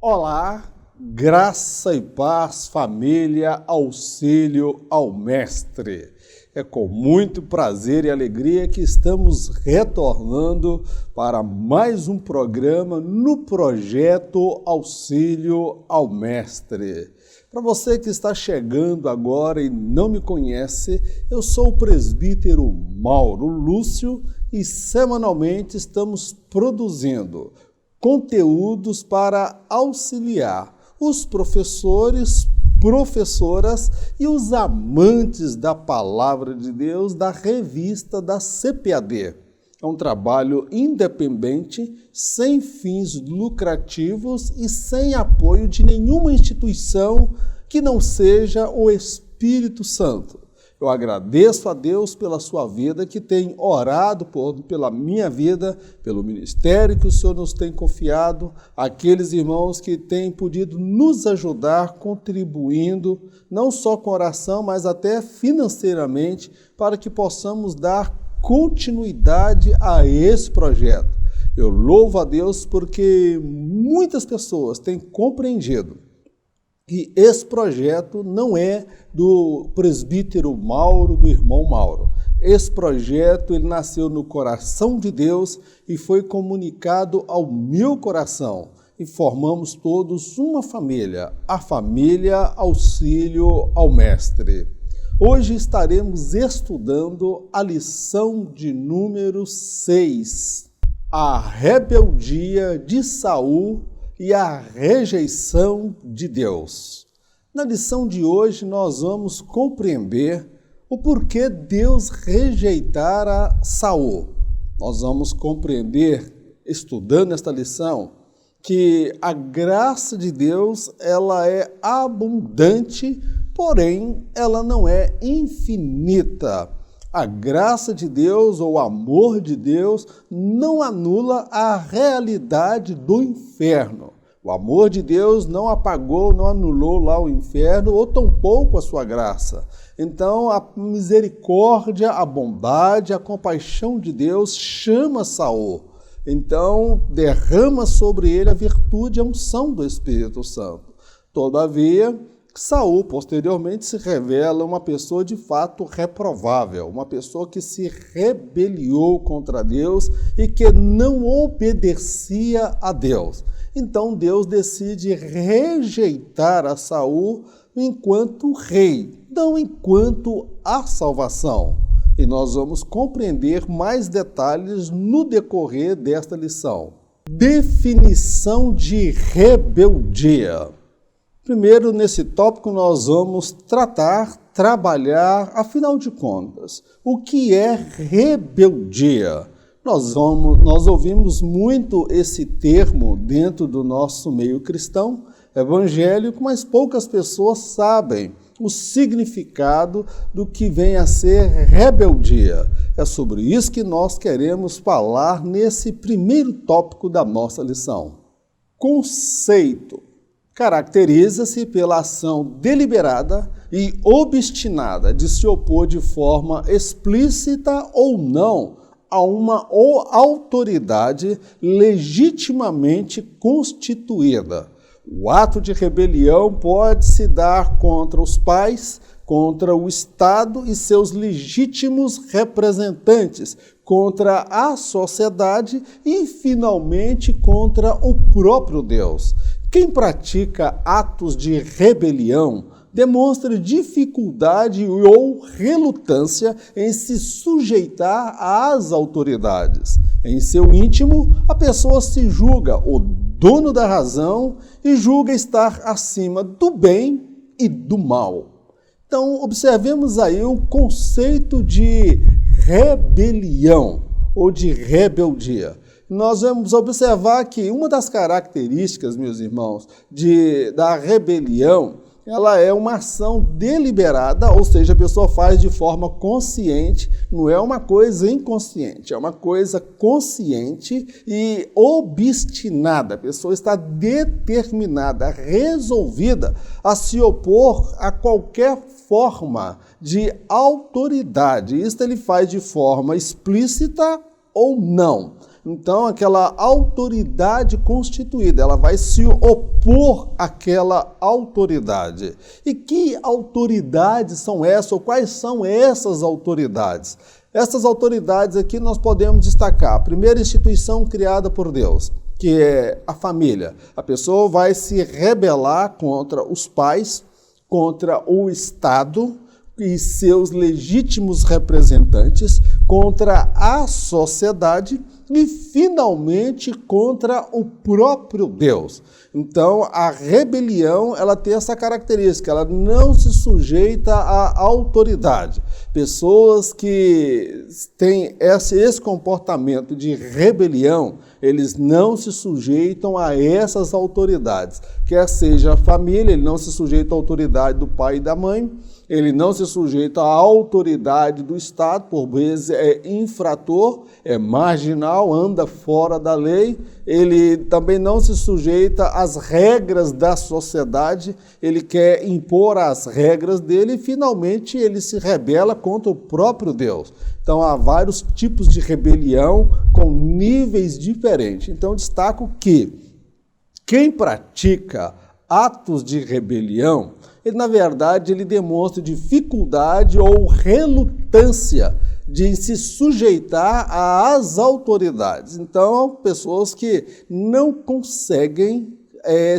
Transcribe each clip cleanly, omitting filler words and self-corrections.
Olá, graça e paz, família, auxílio ao Mestre. É com muito prazer e alegria que estamos retornando para mais um programa no projeto Auxílio ao Mestre. Para você que está chegando agora e não me conhece, eu sou o presbítero Mauro Lúcio e semanalmente estamos produzindo conteúdos para auxiliar os professores, professoras e os amantes da Palavra de Deus da revista da CPAD. É um trabalho independente, sem fins lucrativos e sem apoio de nenhuma instituição que não seja o Espírito Santo. Eu agradeço a Deus pela sua vida, que tem orado pela minha vida, pelo ministério que o Senhor nos tem confiado, aqueles irmãos que têm podido nos ajudar, contribuindo, não só com oração, mas até financeiramente, para que possamos dar continuidade a esse projeto. Eu louvo a Deus porque muitas pessoas têm compreendido que esse projeto não é do presbítero Mauro, do irmão Mauro. Esse projeto ele nasceu no coração de Deus e foi comunicado ao meu coração. E formamos todos uma família, a família Auxílio ao Mestre. Hoje estaremos estudando a lição de número 6, a rebeldia de Saul e a rejeição de Deus. Na lição de hoje, nós vamos compreender o porquê Deus rejeitara Saul. Nós vamos compreender, estudando esta lição, que a graça de Deus ela é abundante, porém ela não é infinita. A graça de Deus ou o amor de Deus não anula a realidade do inferno. O amor de Deus não apagou, não anulou lá o inferno, ou tampouco a sua graça. Então, a misericórdia, a bondade, a compaixão de Deus chama Saul. Então, derrama sobre ele a virtude e a unção do Espírito Santo. Todavia, Saul, posteriormente, se revela uma pessoa de fato reprovável, uma pessoa que se rebeliou contra Deus e que não obedecia a Deus. Então Deus decide rejeitar a Saul enquanto rei, não enquanto a salvação. E nós vamos compreender mais detalhes no decorrer desta lição. Definição de rebeldia. Primeiro, nesse tópico, nós vamos trabalhar, afinal de contas, o que é rebeldia? Nós ouvimos muito esse termo dentro do nosso meio cristão evangélico, mas poucas pessoas sabem o significado do que vem a ser rebeldia. É sobre isso que nós queremos falar nesse primeiro tópico da nossa lição. Conceito. Caracteriza-se pela ação deliberada e obstinada de se opor de forma explícita ou não a uma autoridade legitimamente constituída. O ato de rebelião pode se dar contra os pais, contra o Estado e seus legítimos representantes, contra a sociedade e, finalmente, contra o próprio Deus. Quem pratica atos de rebelião demonstra dificuldade ou relutância em se sujeitar às autoridades. Em seu íntimo, a pessoa se julga o dono da razão e julga estar acima do bem e do mal. Então, observemos aí o conceito de rebelião ou de rebeldia. Nós vamos observar que uma das características, meus irmãos, da rebelião ela é uma ação deliberada, ou seja, a pessoa faz de forma consciente, não é uma coisa inconsciente, é uma coisa consciente e obstinada. A pessoa está determinada, resolvida a se opor a qualquer forma de autoridade. Isso ele faz de forma explícita ou não. Então, aquela autoridade constituída, ela vai se opor àquela autoridade. E que autoridades são essas, ou quais são essas autoridades? Essas autoridades aqui nós podemos destacar. A primeira instituição criada por Deus, que é a família. A pessoa vai se rebelar contra os pais, contra o Estado e seus legítimos representantes, contra a sociedade e, finalmente, contra o próprio Deus. Então, a rebelião, ela tem essa característica, ela não se sujeita à autoridade. Pessoas que têm esse comportamento de rebelião, eles não se sujeitam a essas autoridades. Quer seja a família, ele não se sujeita à autoridade do pai e da mãe, ele não se sujeita à autoridade do Estado, por vezes é infrator, é marginal, anda fora da lei, ele também não se sujeita às regras da sociedade, ele quer impor as regras dele e, finalmente, ele se rebela contra o próprio Deus. Então, há vários tipos de rebelião com níveis diferentes. Então, destaco que quem pratica atos de rebelião, ele, na verdade, ele demonstra dificuldade ou relutância de se sujeitar às autoridades. Então, pessoas que não conseguem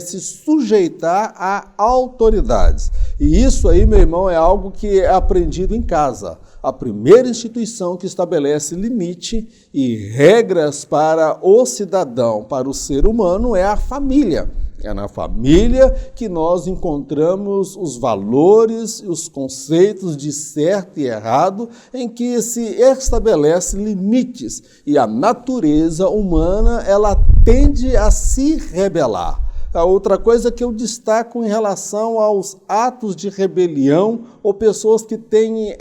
se sujeitar a autoridades. E isso aí, meu irmão, é algo que é aprendido em casa. A primeira instituição que estabelece limite e regras para o cidadão, para o ser humano, é a família. É na família que nós encontramos os valores e os conceitos de certo e errado, em que se estabelece limites. E a natureza humana, ela tende a se rebelar. A outra coisa que eu destaco em relação aos atos de rebelião ou pessoas que têm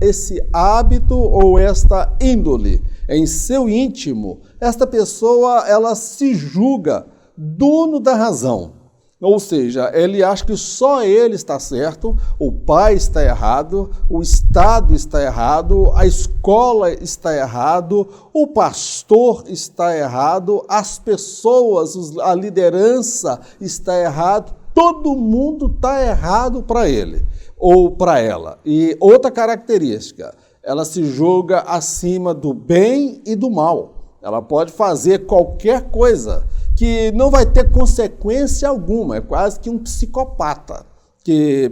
esse hábito ou esta índole em seu íntimo, esta pessoa, ela se julga dono da razão, ou seja, ele acha que só ele está certo, o pai está errado, o Estado está errado, a escola está errado, o pastor está errado, as pessoas, a liderança está errado, todo mundo está errado para ele ou para ela. E outra característica, ela se julga acima do bem e do mal. Ela pode fazer qualquer coisa que não vai ter consequência alguma, é quase que um psicopata,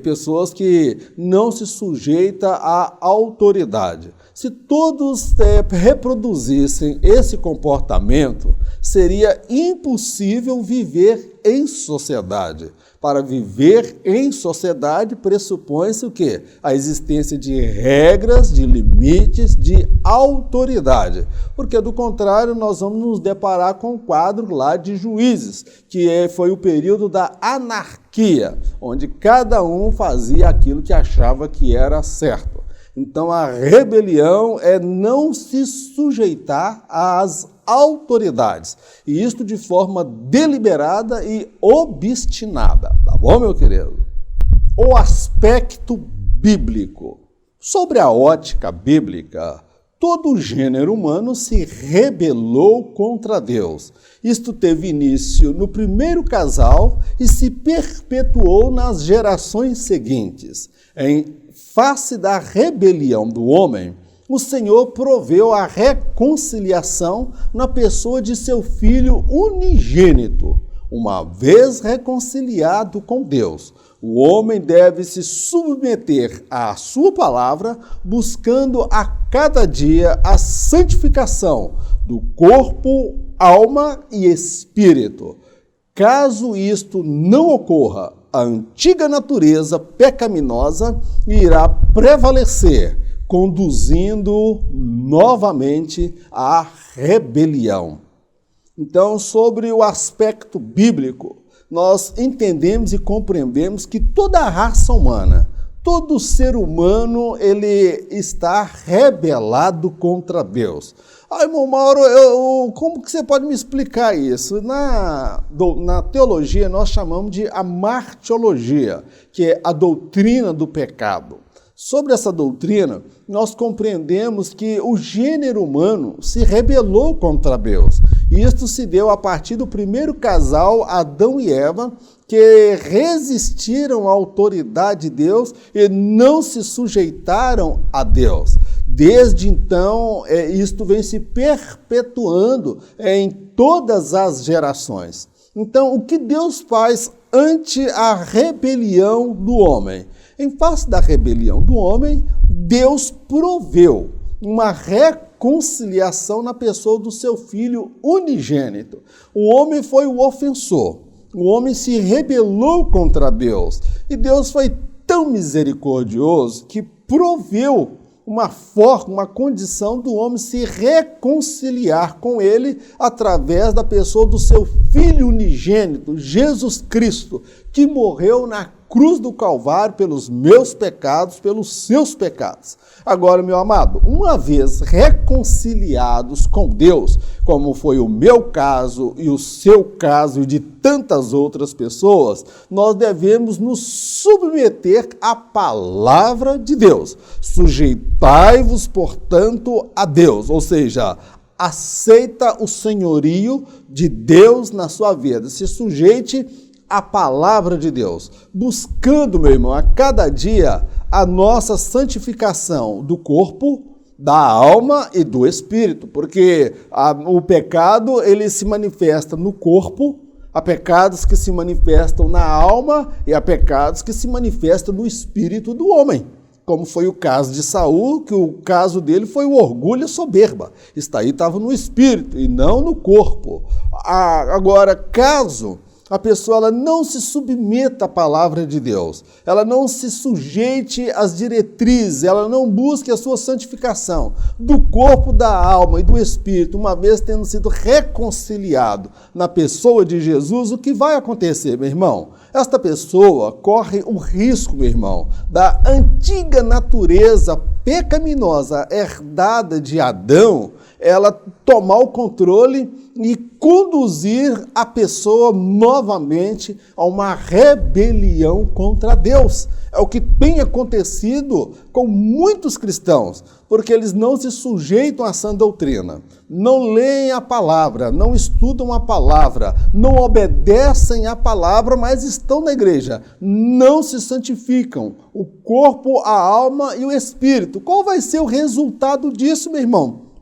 pessoas que não se sujeitam à autoridade. Se todos reproduzissem esse comportamento, seria impossível viver em sociedade. Para viver em sociedade, pressupõe-se o quê? A existência de regras, de limites, de autoridade. Porque, do contrário, nós vamos nos deparar com um quadro lá de Juízes, que foi o período da anarquia, onde cada um fazia aquilo que achava que era certo. Então, a rebelião é não se sujeitar às autoridades, e isto de forma deliberada e obstinada, tá bom, meu querido? O aspecto bíblico. Sobre a ótica bíblica, todo o gênero humano se rebelou contra Deus. Isto teve início no primeiro casal e se perpetuou nas gerações seguintes. Em face da rebelião do homem, o Senhor proveu a reconciliação na pessoa de seu Filho unigênito. Uma vez reconciliado com Deus, o homem deve se submeter à sua palavra, buscando a cada dia a santificação do corpo, alma e espírito. Caso isto não ocorra, a antiga natureza pecaminosa irá prevalecer, conduzindo novamente à rebelião. Então, sobre o aspecto bíblico, nós entendemos e compreendemos que toda a raça humana, todo ser humano, ele está rebelado contra Deus. Irmão Mauro, como que você pode me explicar isso? Na teologia nós chamamos de amartiologia, que é a doutrina do pecado. Sobre essa doutrina, nós compreendemos que o gênero humano se rebelou contra Deus. E isto se deu a partir do primeiro casal, Adão e Eva, que resistiram à autoridade de Deus e não se sujeitaram a Deus. Desde então, isto vem se perpetuando em todas as gerações. Então, o que Deus faz ante a rebelião do homem? Em face da rebelião do homem, Deus proveu uma reconciliação na pessoa do seu Filho unigênito. O homem foi o ofensor, o homem se rebelou contra Deus, e Deus foi tão misericordioso que proveu uma condição do homem se reconciliar com ele através da pessoa do seu Filho unigênito, Jesus Cristo, que morreu na cruz do Calvário pelos meus pecados, pelos seus pecados. Agora, meu amado, uma vez reconciliados com Deus, como foi o meu caso e o seu caso e de tantas outras pessoas, nós devemos nos submeter à palavra de Deus. Sujeitai-vos, portanto, a Deus, ou seja, aceita o senhorio de Deus na sua vida, se sujeite a palavra de Deus, buscando, meu irmão, a cada dia a nossa santificação do corpo, da alma e do espírito, porque o pecado, ele se manifesta no corpo, há pecados que se manifestam na alma e há pecados que se manifestam no espírito do homem, como foi o caso de Saul, que o caso dele foi o orgulho e a soberba. Isso aí estava no espírito e não no corpo. Agora, caso a pessoa ela não se submeta à palavra de Deus, ela não se sujeite às diretrizes, ela não busque a sua santificação do corpo, da alma e do espírito, uma vez tendo sido reconciliado na pessoa de Jesus, o que vai acontecer, meu irmão? Esta pessoa corre o risco, meu irmão, da antiga natureza pecaminosa herdada de Adão, ela tomar o controle e conduzir a pessoa novamente a uma rebelião contra Deus. É o que tem acontecido com muitos cristãos, porque eles não se sujeitam à sã doutrina, não leem a palavra, não estudam a palavra, não obedecem à palavra, mas estão na igreja, não se santificam, o corpo, a alma e o espírito. Qual vai ser o resultado disso, meu irmão?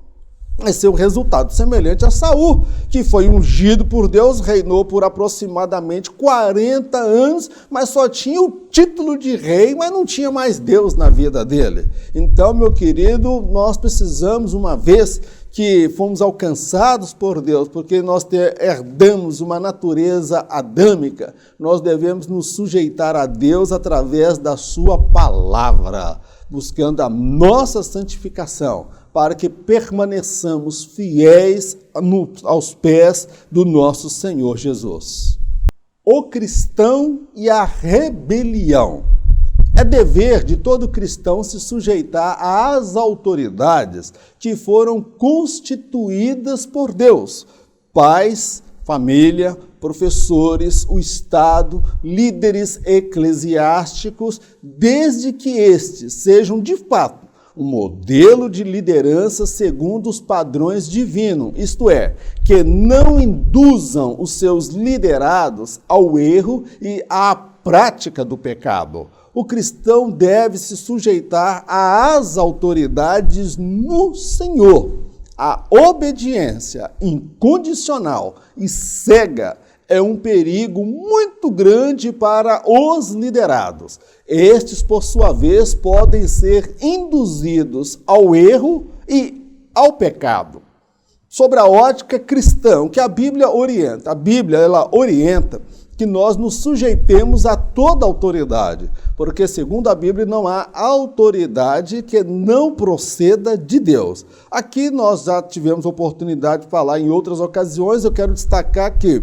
Vai ser o resultado semelhante a Saul, que foi ungido por Deus, reinou por aproximadamente 40 anos, mas só tinha o título de rei, mas não tinha mais Deus na vida dele. Então, meu querido, nós precisamos, uma vez que fomos alcançados por Deus, porque nós herdamos uma natureza adâmica, nós devemos nos sujeitar a Deus através da sua palavra, buscando a nossa santificação, para que permaneçamos fiéis aos pés do nosso Senhor Jesus. O cristão e a rebelião. É dever de todo cristão se sujeitar às autoridades que foram constituídas por Deus. Pais, família, professores, o Estado, líderes eclesiásticos, desde que estes sejam de fato um modelo de liderança segundo os padrões divinos, isto é, que não induzam os seus liderados ao erro e à prática do pecado. O cristão deve se sujeitar às autoridades no Senhor. A obediência incondicional e cega é um perigo muito grande para os liderados. Estes, por sua vez, podem ser induzidos ao erro e ao pecado. Sobre a ótica cristã, o que a Bíblia orienta? A Bíblia, ela orienta que nós nos sujeitemos a toda autoridade, porque, segundo a Bíblia, não há autoridade que não proceda de Deus. Aqui nós já tivemos oportunidade de falar em outras ocasiões, eu quero destacar que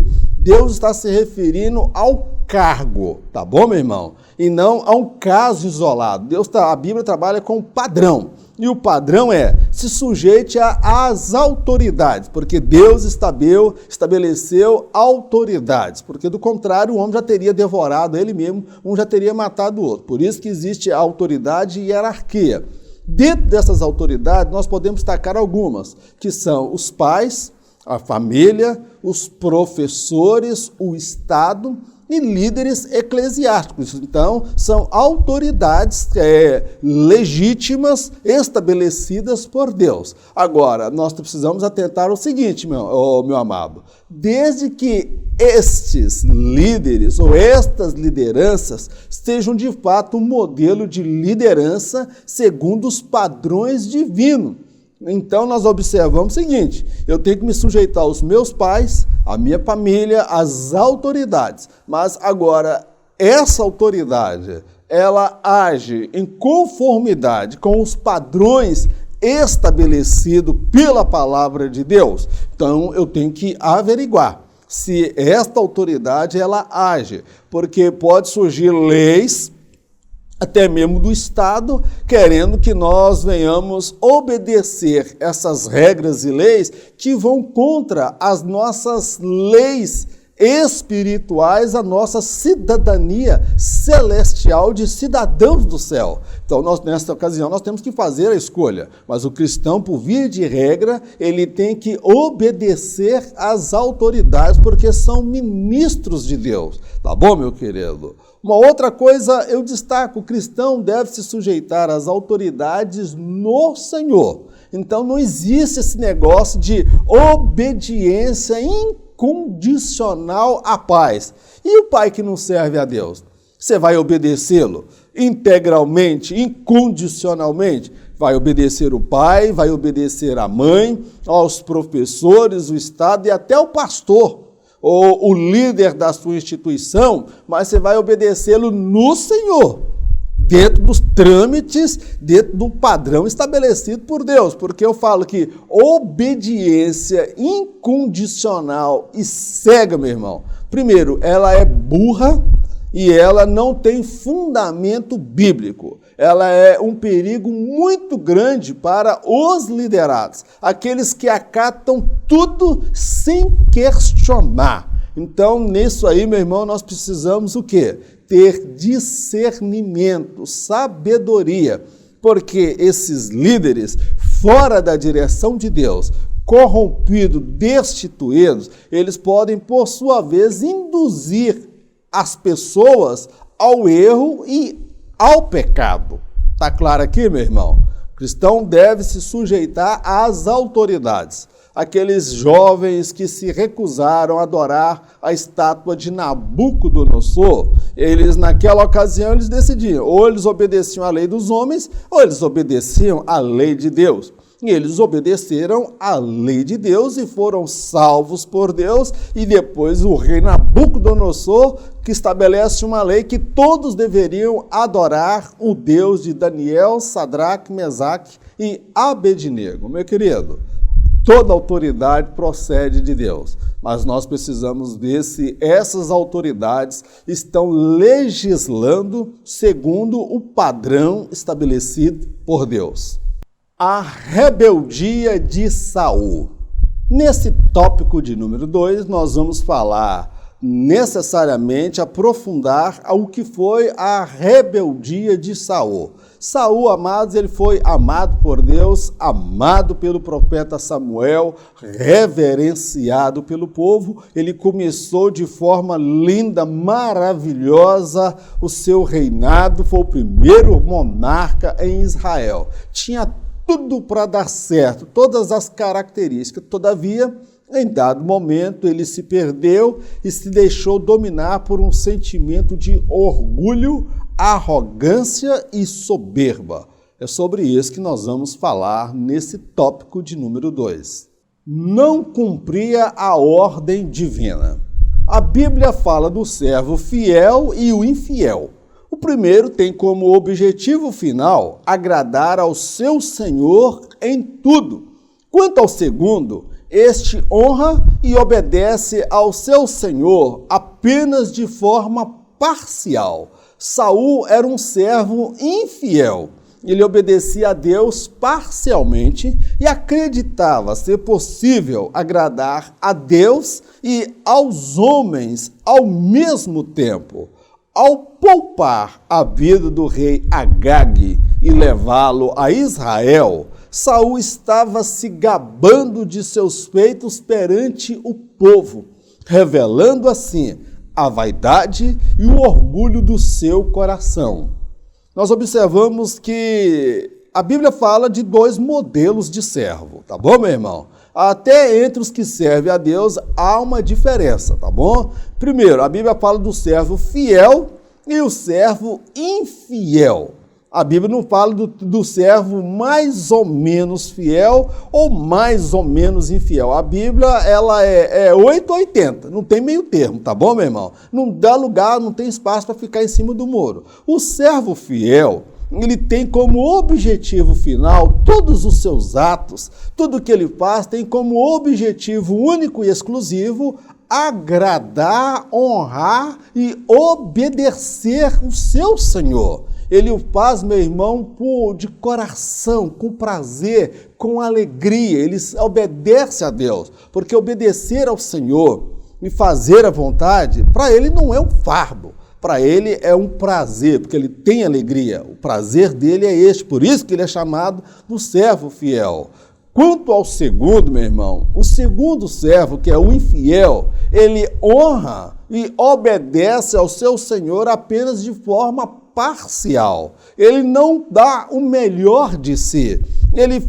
Deus está se referindo ao cargo, tá bom, meu irmão? E não a um caso isolado. A Bíblia trabalha com padrão. E o padrão é, se sujeite às autoridades, porque Deus estabeleceu autoridades, porque do contrário o homem já teria devorado ele mesmo, um já teria matado o outro. Por isso que existe autoridade e hierarquia. Dentro dessas autoridades nós podemos destacar algumas, que são os pais, a família, os professores, o Estado e líderes eclesiásticos. Então, são autoridades legítimas, estabelecidas por Deus. Agora, nós precisamos atentar ao seguinte, meu amado, desde que estes líderes ou estas lideranças sejam de fato um modelo de liderança segundo os padrões divinos. Então, nós observamos o seguinte, eu tenho que me sujeitar aos meus pais, à minha família, às autoridades. Mas agora, essa autoridade, ela age em conformidade com os padrões estabelecidos pela palavra de Deus. Então, eu tenho que averiguar se esta autoridade, ela age, porque pode surgir leis, até mesmo do Estado, querendo que nós venhamos obedecer essas regras e leis que vão contra as nossas leis espirituais, a nossa cidadania celestial de cidadãos do céu. Então, nessa ocasião, nós temos que fazer a escolha, mas o cristão, por via de regra, ele tem que obedecer às autoridades, porque são ministros de Deus. Tá bom, meu querido? Uma outra coisa eu destaco, o cristão deve se sujeitar às autoridades no Senhor. Então não existe esse negócio de obediência incondicional à paz. E o pai que não serve a Deus? Você vai obedecê-lo integralmente, incondicionalmente? Vai obedecer o pai, vai obedecer a mãe, aos professores, o Estado e até o pastor, ou o líder da sua instituição, mas você vai obedecê-lo no Senhor, dentro dos trâmites, dentro do padrão estabelecido por Deus, porque eu falo que obediência incondicional e cega, meu irmão, primeiro, ela é burra e ela não tem fundamento bíblico. Ela é um perigo muito grande para os liderados, aqueles que acatam tudo sem questionar. Então, nisso aí, meu irmão, nós precisamos o quê? Ter discernimento, sabedoria, porque esses líderes, fora da direção de Deus, corrompidos, destituídos, eles podem, por sua vez, induzir as pessoas ao erro e ao pecado. Está claro aqui, meu irmão? O cristão deve se sujeitar às autoridades. Aqueles jovens que se recusaram a adorar a estátua de Nabucodonosor, eles naquela ocasião eles decidiam, ou eles obedeciam à lei dos homens, ou eles obedeciam à lei de Deus. E eles obedeceram à lei de Deus e foram salvos por Deus, e depois o rei Nabucodonosor, que estabelece uma lei que todos deveriam adorar o Deus de Daniel, Sadraque, Mesaque e Abednego. Meu querido, toda autoridade procede de Deus, mas nós precisamos ver se essas autoridades estão legislando segundo o padrão estabelecido por Deus. A rebeldia de Saul. Nesse tópico de número 2, nós vamos falar necessariamente, aprofundar o que foi a rebeldia de Saul. Saul, amados, ele foi amado por Deus, amado pelo profeta Samuel, reverenciado pelo povo. Ele começou de forma linda, maravilhosa o seu reinado, foi o primeiro monarca em Israel. Tinha tudo para dar certo, todas as características. Todavia, em dado momento, ele se perdeu e se deixou dominar por um sentimento de orgulho, arrogância e soberba. É sobre isso que nós vamos falar nesse tópico de número 2. Não cumpria a ordem divina. A Bíblia fala do servo fiel e o infiel. O primeiro tem como objetivo final agradar ao seu Senhor em tudo. Quanto ao segundo, este honra e obedece ao seu senhor apenas de forma parcial. Saul era um servo infiel. Ele obedecia a Deus parcialmente e acreditava ser possível agradar a Deus e aos homens ao mesmo tempo. Ao poupar a vida do rei Agag e levá-lo a Israel, Saul estava se gabando de seus feitos perante o povo, revelando assim a vaidade e o orgulho do seu coração. Nós observamos que a Bíblia fala de dois modelos de servo, tá bom, meu irmão? Até entre os que servem a Deus há uma diferença, tá bom? Primeiro, a Bíblia fala do servo fiel e o servo infiel. A Bíblia não fala do servo mais ou menos fiel ou mais ou menos infiel. A Bíblia, ela é 8 ou 80, não tem meio termo, tá bom, meu irmão? Não dá lugar, não tem espaço para ficar em cima do muro. O servo fiel, ele tem como objetivo final todos os seus atos, tudo que ele faz tem como objetivo único e exclusivo agradar, honrar e obedecer o seu Senhor. Ele o faz, meu irmão, de coração, com prazer, com alegria. Ele obedece a Deus, porque obedecer ao Senhor e fazer a vontade, para ele não é um fardo, para ele é um prazer, porque ele tem alegria. O prazer dele é este, por isso que ele é chamado do servo fiel. Quanto ao segundo, meu irmão, o segundo servo, que é o infiel, ele honra e obedece ao seu Senhor apenas de forma parcial. Ele não dá o melhor de si. Ele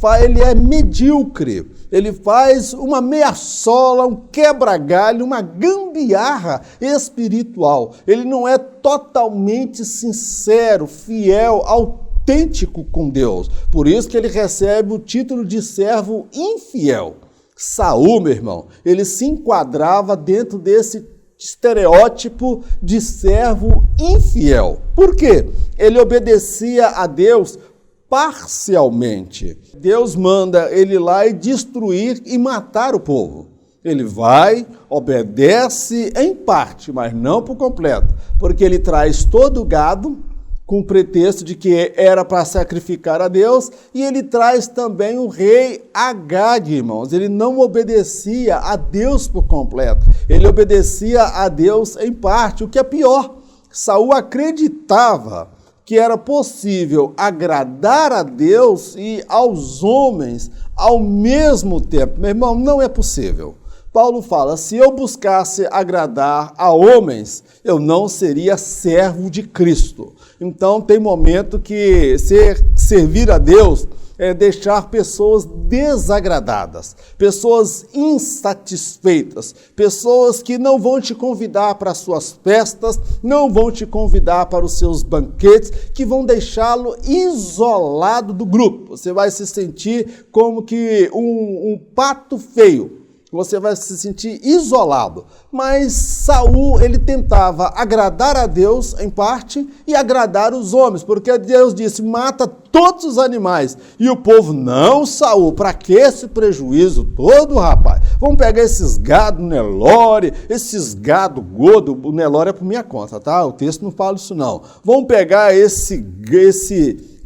é medíocre. Ele faz uma meia-sola, um quebra-galho, uma gambiarra espiritual. Ele não é totalmente sincero, fiel, autêntico com Deus. Por isso que ele recebe o título de servo infiel. Saul, meu irmão, ele se enquadrava dentro desse estereótipo de servo infiel. Por quê? Ele obedecia a Deus parcialmente. Deus manda ele ir lá e destruir e matar o povo. Ele vai, obedece em parte, mas não por completo, porque ele traz todo o gado com o pretexto de que era para sacrificar a Deus, e ele traz também o rei Agag, irmãos. Ele não obedecia a Deus por completo, ele obedecia a Deus em parte. O que é pior, Saul acreditava que era possível agradar a Deus e aos homens ao mesmo tempo. Meu irmão, não é possível. Paulo fala, se eu buscasse agradar a homens, eu não seria servo de Cristo. Então, tem momento que servir a Deus é deixar pessoas desagradadas, pessoas insatisfeitas, pessoas que não vão te convidar para as suas festas, não vão te convidar para os seus banquetes, que vão deixá-lo isolado do grupo. Você vai se sentir como que um pato feio. Você vai se sentir isolado. Mas Saul, ele tentava agradar a Deus em parte e agradar os homens, porque Deus disse, mata todos os animais. E o povo, não, Saul, para que esse prejuízo todo, rapaz? Vamos pegar esses gado Nelore, esses gado gordo, o Nelore é por minha conta, tá? O texto não fala isso não. Vamos pegar esse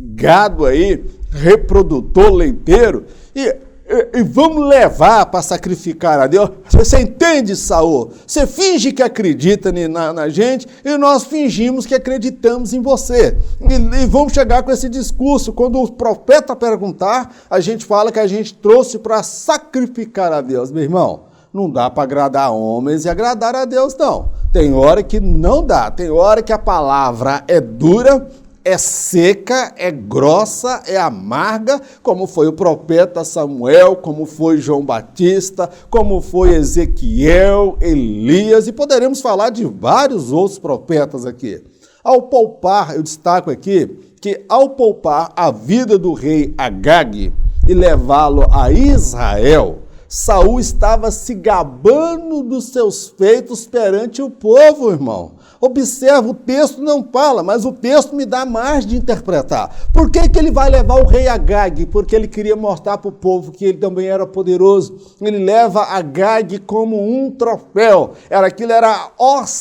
gado aí, reprodutor leiteiro, e vamos levar para sacrificar a Deus. Você entende, Saul? Você finge que acredita na gente e nós fingimos que acreditamos em você. E vamos chegar com esse discurso. Quando o profeta perguntar, a gente fala que a gente trouxe para sacrificar a Deus. Meu irmão, não dá para agradar homens e agradar a Deus, não. Tem hora que não dá. Tem hora que a palavra é dura, é seca, é grossa, é amarga, como foi o profeta Samuel, como foi João Batista, como foi Ezequiel, Elias, e poderemos falar de vários outros profetas aqui. Ao poupar, eu destaco aqui, que ao poupar a vida do rei Agag e levá-lo a Israel, Saul estava se gabando dos seus feitos perante o povo, irmão. Observa, o texto não fala, mas o texto me dá mais de interpretar. Por que ele vai levar o rei Agag? Porque ele queria mostrar para o povo que ele também era poderoso. Ele leva Agag como um troféu. Aquilo era ostentação.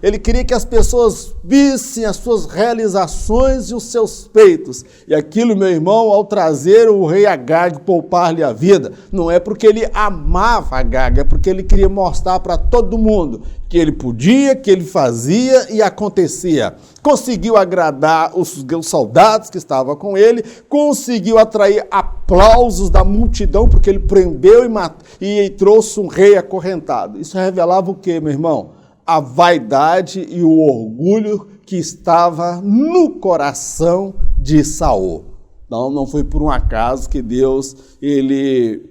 Ele queria que as pessoas vissem as suas realizações e os seus feitos. E aquilo, meu irmão, ao trazer o rei Agag, poupar-lhe a vida, não é porque ele amava Agag, é porque ele queria mostrar para todo mundo que ele podia, que ele fazia e acontecia. Conseguiu agradar os soldados que estavam com ele, conseguiu atrair aplausos da multidão, porque ele prendeu e trouxe um rei acorrentado. Isso revelava o quê, meu irmão? A vaidade e o orgulho que estava no coração de Saul. Não foi por um acaso que Deus ele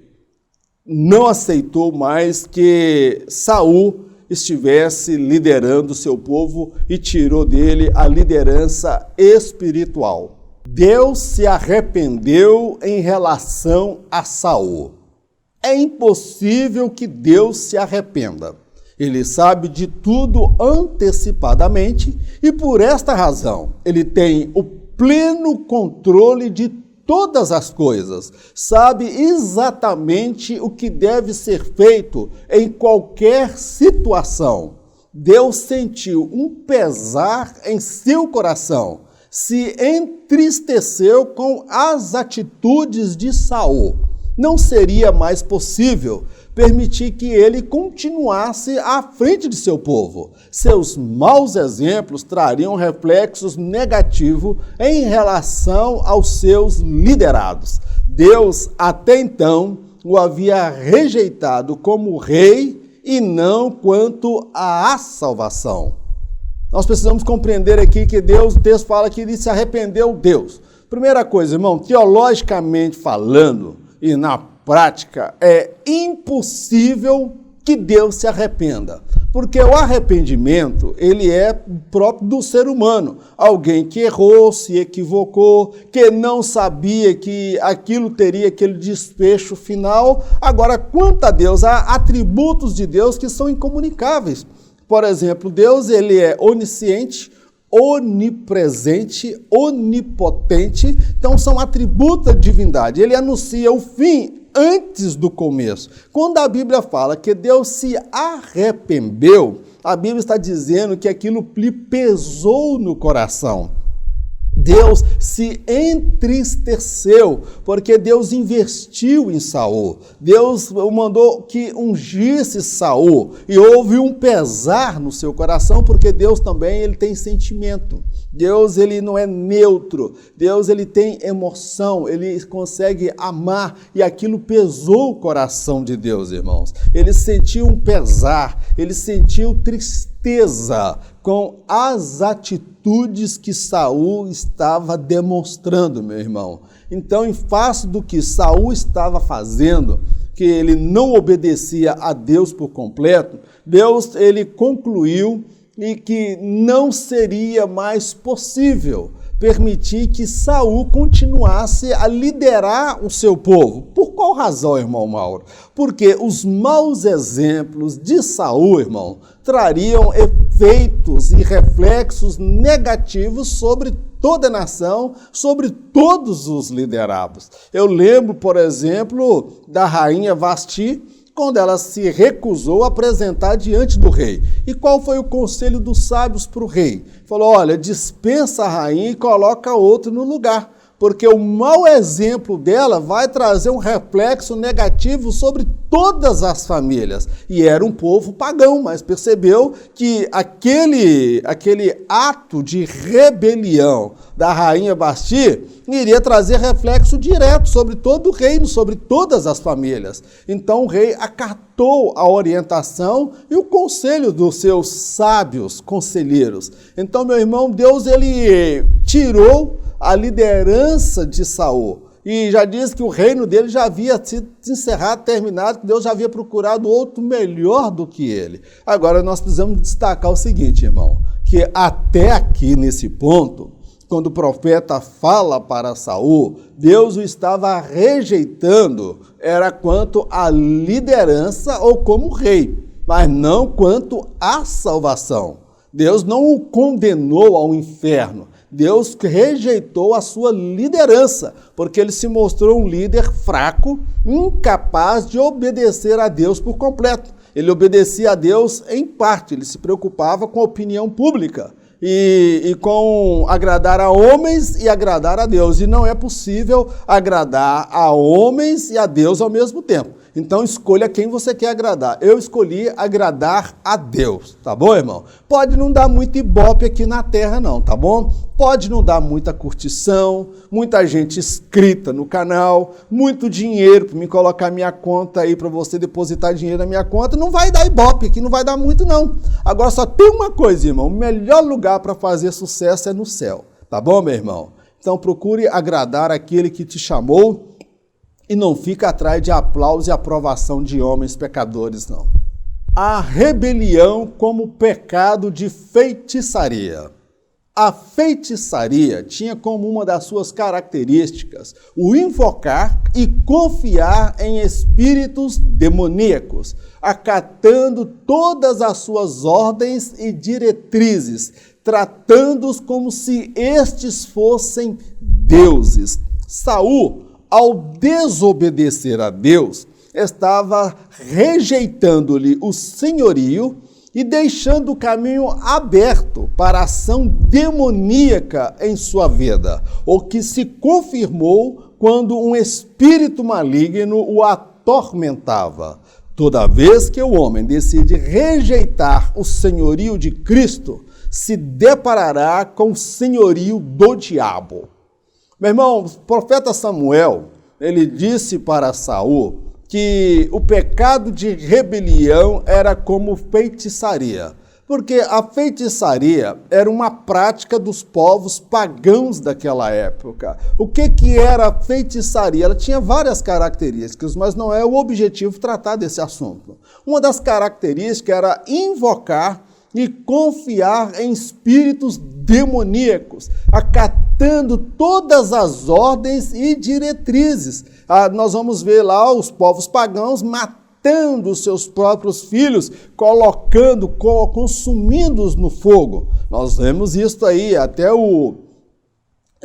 não aceitou mais que Saul estivesse liderando o seu povo e tirou dele a liderança espiritual. Deus se arrependeu em relação a Saul. É impossível que Deus se arrependa. Ele sabe de tudo antecipadamente e, por esta razão, ele tem o pleno controle de todas as coisas, sabe exatamente o que deve ser feito em qualquer situação. Deus sentiu um pesar em seu coração, se entristeceu com as atitudes de Saul. Não seria mais possível permitir que ele continuasse à frente de seu povo. Seus maus exemplos trariam reflexos negativos em relação aos seus liderados. Deus, até então, o havia rejeitado como rei e não quanto à salvação. Nós precisamos compreender aqui que Deus, o texto fala que ele se arrependeu, Deus. Primeira coisa, irmão, teologicamente falando e na prática, é impossível que Deus se arrependa, porque o arrependimento, ele é próprio do ser humano, alguém que errou, se equivocou, que não sabia que aquilo teria aquele desfecho final. Agora, quanto a Deus, há atributos de Deus que são incomunicáveis. Por exemplo, Deus, ele é onisciente, onipresente, onipotente, então são atributos da divindade. Ele anuncia o fim antes do começo. Quando a Bíblia fala que Deus se arrependeu, a Bíblia está dizendo que aquilo lhe pesou no coração. Deus se entristeceu, porque Deus investiu em Saul. Deus mandou que ungisse Saul, e houve um pesar no seu coração, porque Deus também ele tem sentimento. Deus ele não é neutro, Deus ele tem emoção, ele consegue amar, e aquilo pesou o coração de Deus, irmãos. Ele sentiu um pesar, ele sentiu tristeza com as atitudes que Saul estava demonstrando, meu irmão. Então, em face do que Saul estava fazendo, que ele não obedecia a Deus por completo, Deus ele concluiu e que não seria mais possível permitir que Saul continuasse a liderar o seu povo. Por qual razão, irmão Mauro? Porque os maus exemplos de Saul, irmão, trariam efeitos e reflexos negativos sobre toda a nação, sobre todos os liderados. Eu lembro, por exemplo, da rainha Vasti, quando ela se recusou a apresentar diante do rei. E qual foi o conselho dos sábios para o rei? Falou, olha, dispensa a rainha e coloca outro no lugar, porque o mau exemplo dela vai trazer um reflexo negativo sobre todas as famílias. E era um povo pagão, mas percebeu que aquele ato de rebelião da rainha Vasti iria trazer reflexo direto sobre todo o reino, sobre todas as famílias. Então o rei acatou a orientação e o conselho dos seus sábios conselheiros. Então, meu irmão, Deus ele tirou a liderança de Saul. E já diz que o reino dele já havia sido encerrado, terminado, que Deus já havia procurado outro melhor do que ele. Agora, nós precisamos destacar o seguinte, irmão, que até aqui, nesse ponto, quando o profeta fala para Saul, Deus o estava rejeitando, era quanto à liderança ou como rei. mas não quanto à salvação. Deus não o condenou ao inferno. Deus rejeitou a sua liderança, porque ele se mostrou um líder fraco, incapaz de obedecer a Deus por completo. Ele obedecia a Deus em parte, ele se preocupava com a opinião pública e com agradar a homens e agradar a Deus. E não é possível agradar a homens e a Deus ao mesmo tempo. Então escolha quem você quer agradar. Eu escolhi agradar a Deus, tá bom, irmão? Pode não dar muito ibope aqui na terra não, tá bom? Pode não dar muita curtição, muita gente inscrita no canal, muito dinheiro para me colocar minha conta aí, para você depositar dinheiro na minha conta. Não vai dar ibope aqui, não vai dar muito não. Agora só tem uma coisa, irmão, o melhor lugar para fazer sucesso é no céu, tá bom, meu irmão? Então procure agradar aquele que te chamou, e não fica atrás de aplauso e aprovação de homens pecadores, não. A rebelião como pecado de feitiçaria. A feitiçaria tinha como uma das suas características o invocar e confiar em espíritos demoníacos, acatando todas as suas ordens e diretrizes, tratando-os como se estes fossem deuses. Saul, ao desobedecer a Deus, estava rejeitando-lhe o senhorio e deixando o caminho aberto para a ação demoníaca em sua vida, o que se confirmou quando um espírito maligno o atormentava. Toda vez que o homem decide rejeitar o senhorio de Cristo, se deparará com o senhorio do diabo. Meu irmão, o profeta Samuel, ele disse para Saul que o pecado de rebelião era como feitiçaria, porque a feitiçaria era uma prática dos povos pagãos daquela época. O que era a feitiçaria? Ela tinha várias características, mas não é o objetivo tratar desse assunto. Uma das características era invocar e confiar em espíritos demoníacos, acatando todas as ordens e diretrizes. Nós vamos ver lá os povos pagãos matando os seus próprios filhos, consumindo-os no fogo. Nós vemos isso aí, até o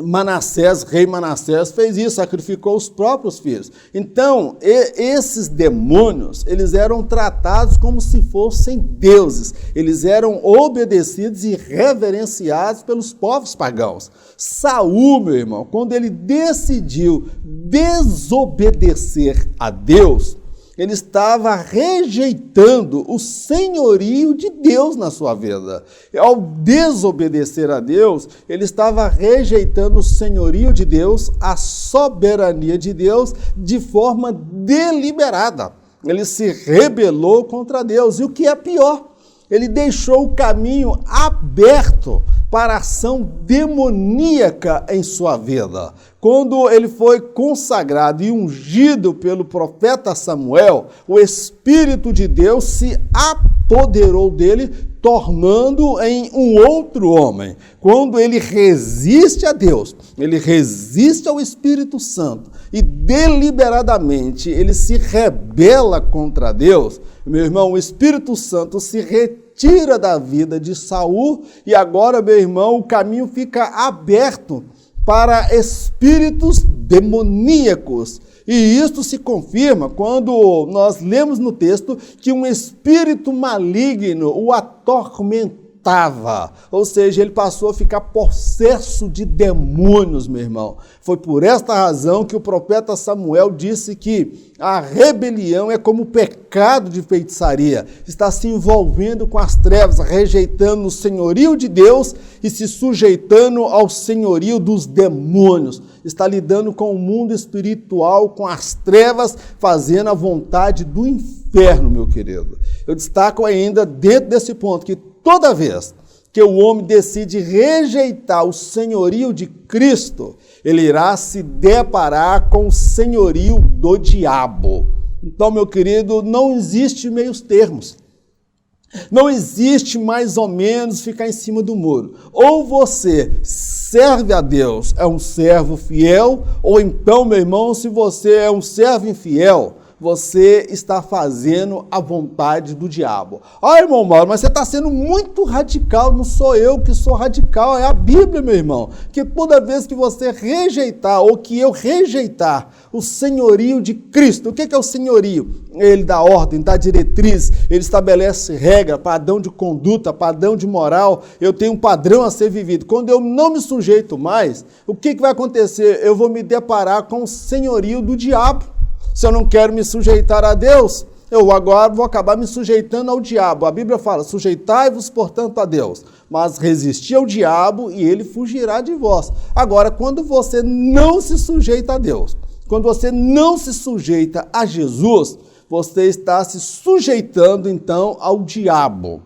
Manassés, rei Manassés, fez isso, sacrificou os próprios filhos. Então, esses demônios, eles eram tratados como se fossem deuses. Eles eram obedecidos e reverenciados pelos povos pagãos. Saul, meu irmão, quando ele decidiu desobedecer a Deus, ele estava rejeitando o senhorio de Deus na sua vida. Ao desobedecer a Deus, ele estava rejeitando o senhorio de Deus, a soberania de Deus, de forma deliberada. Ele se rebelou contra Deus. E o que é pior, ele deixou o caminho aberto para a ação demoníaca em sua vida. Quando ele foi consagrado e ungido pelo profeta Samuel, o Espírito de Deus se apoderou dele, tornando em um outro homem. Quando ele resiste a Deus, ele resiste ao Espírito Santo e deliberadamente ele se rebela contra Deus, meu irmão, o Espírito Santo se retira da vida de Saul e agora, meu irmão, o caminho fica aberto para espíritos demoníacos. E isto se confirma quando nós lemos no texto que um espírito maligno o atormentava. Ou seja, ele passou a ficar possesso de demônios, meu irmão. Foi por esta razão que o profeta Samuel disse que a rebelião é como o pecado de feitiçaria. Está se envolvendo com as trevas, rejeitando o senhorio de Deus e se sujeitando ao senhorio dos demônios. Está lidando com o mundo espiritual, com as trevas, fazendo a vontade do inferno, meu querido. Eu destaco ainda dentro desse ponto que toda vez que o homem decide rejeitar o senhorio de Cristo, ele irá se deparar com o senhorio do diabo. Então, meu querido, não existe meios termos. Não existe mais ou menos ficar em cima do muro. Ou você serve a Deus, é um servo fiel, ou então, meu irmão, se você é um servo infiel, você está fazendo a vontade do diabo. Irmão Mauro, mas você está sendo muito radical. Não sou eu que sou radical, é a Bíblia, meu irmão. Que toda vez que você rejeitar, ou que eu rejeitar o senhorio de Cristo, o que é o senhorio? Ele dá ordem, dá diretriz, ele estabelece regra, padrão de conduta, padrão de moral. Eu tenho um padrão a ser vivido. Quando eu não me sujeito mais, o que vai acontecer? Eu vou me deparar com o senhorio do diabo. Se eu não quero me sujeitar a Deus, eu agora vou acabar me sujeitando ao diabo. A Bíblia fala, sujeitai-vos, portanto, a Deus, mas resisti ao diabo e ele fugirá de vós. Agora, quando você não se sujeita a Deus, quando você não se sujeita a Jesus, você está se sujeitando, então, ao diabo.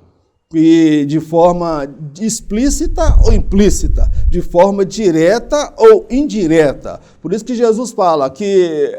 E de forma explícita ou implícita, de forma direta ou indireta. Por isso que Jesus fala que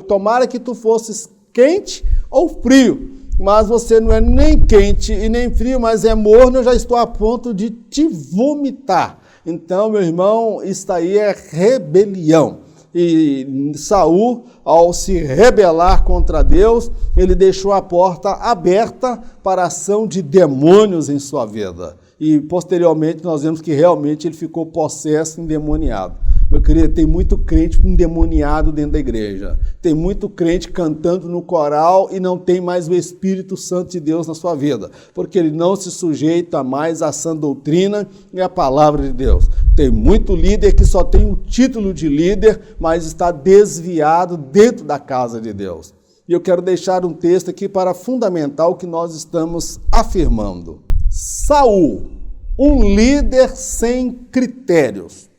tomara que tu fosses quente ou frio, mas você não é nem quente e nem frio, mas é morno, eu já estou a ponto de te vomitar. Então, meu irmão, isso aí é rebelião. E Saul, ao se rebelar contra Deus, ele deixou a porta aberta para a ação de demônios em sua vida. E posteriormente nós vemos que realmente ele ficou possesso, endemoniado. Meu querido, tem muito crente endemoniado dentro da igreja. Tem muito crente cantando no coral e não tem mais o Espírito Santo de Deus na sua vida, porque ele não se sujeita mais à sã doutrina e à palavra de Deus. Tem muito líder que só tem o título de líder, mas está desviado dentro da casa de Deus. E eu quero deixar um texto aqui para fundamentar o que nós estamos afirmando. Saul, um líder sem critérios.